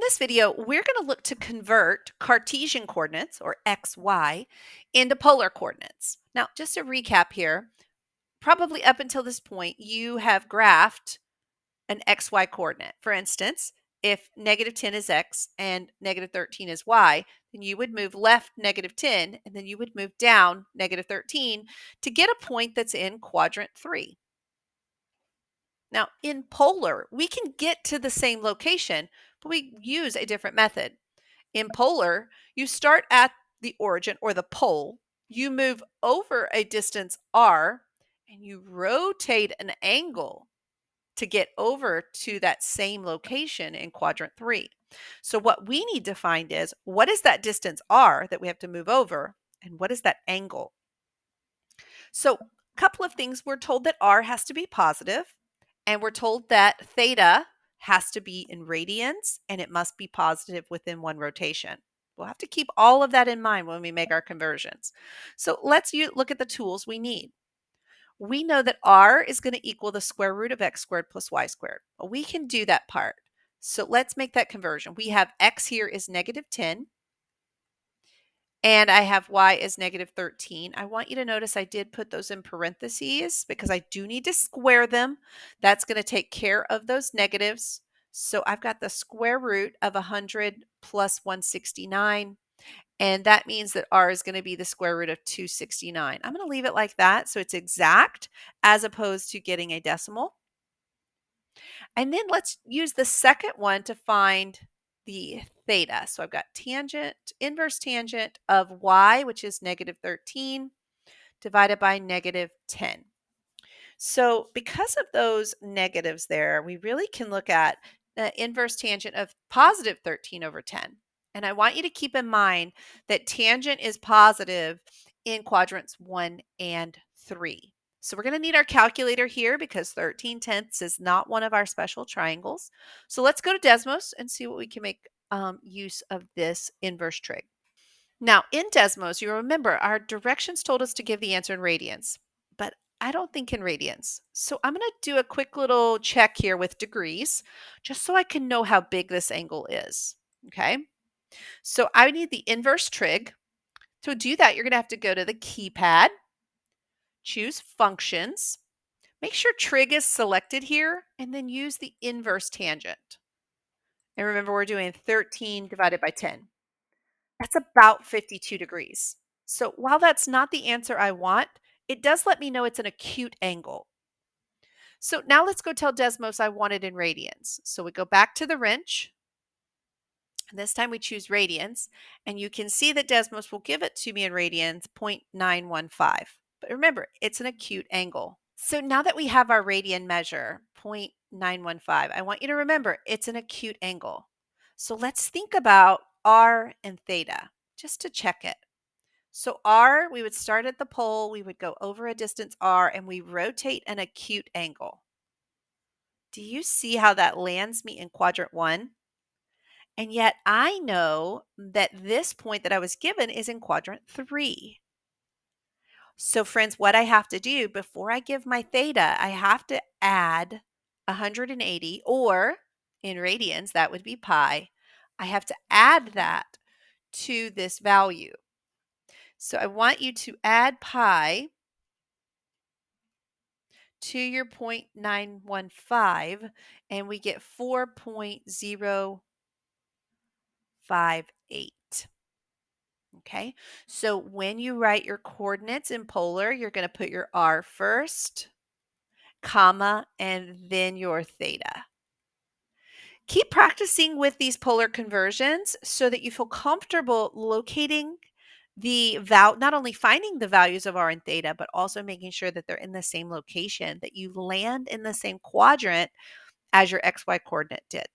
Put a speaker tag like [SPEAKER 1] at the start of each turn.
[SPEAKER 1] this video, we're going to look to convert Cartesian coordinates, or xy, into polar coordinates. Now, just to recap here, probably up until this point, you have graphed an xy coordinate. For instance, if -10 is x and -13 is y, then you would move left -10, and then you would move down -13 to get a point that's in quadrant 3. Now, in polar, we can get to the same location, but we use a different method. In polar, you start at the origin or the pole, you move over a distance r, and you rotate an angle to get over to that same location in quadrant 3. So what we need to find is, what is that distance r that we have to move over, and what is that angle? So a couple of things. We're told that r has to be positive, and we're told that theta has to be in radians, and it must be positive within one rotation. We'll have to keep all of that in mind when we make our conversions. So let's look at the tools we need. We know that r is going to equal the square root of x squared plus y squared. Well, we can do that part. So let's make that conversion. We have x here is -10, and I have y as -13. I want you to notice I did put those in parentheses because I do need to square them. That's going to take care of those negatives. So I've got the square root of 100 plus 169. And that means that r is going to be the square root of 269. I'm going to leave it like that so it's exact as opposed to getting a decimal. And then let's use the second one to find the theta. So I've got inverse tangent of y, which is -13, divided by -10. So because of those negatives there, we really can look at the inverse tangent of positive 13 over 10. And I want you to keep in mind that tangent is positive in quadrants 1 and 3. So we're going to need our calculator here because 13/10 is not one of our special triangles. So let's go to Desmos and see what we can make use of this inverse trig. Now, in Desmos, you remember our directions told us to give the answer in radians, but I don't think in radians. So I'm going to do a quick little check here with degrees, just so I can know how big this angle is. Okay, so I need the inverse trig. To do that, you're going to have to go to the keypad, choose functions, make sure trig is selected here, and then use the inverse tangent. And remember, we're doing 13 divided by 10. That's about 52 degrees. So while that's not the answer I want, it does let me know it's an acute angle. So now let's go tell Desmos I want it in radians. So we go back to the wrench. And this time we choose radians. And you can see that Desmos will give it to me in radians 0.915. But remember, it's an acute angle. So now that we have our radian measure, 0.915, I want you to remember it's an acute angle. So let's think about r and theta, just to check it. So r, we would start at the pole, we would go over a distance r, and we rotate an acute angle. Do you see how that lands me in quadrant 1? And yet I know that this point that I was given is in quadrant 3. So friends, what I have to do before I give my theta, I have to add 180, or in radians, that would be pi. I have to add that to this value. So I want you to add pi to your 0.915, and we get 4.058. Okay, so when you write your coordinates in polar, you're going to put your r first, comma, and then your theta. Keep practicing with these polar conversions so that you feel comfortable locating not only finding the values of r and theta, but also making sure that they're in the same location, that you land in the same quadrant as your xy coordinate did.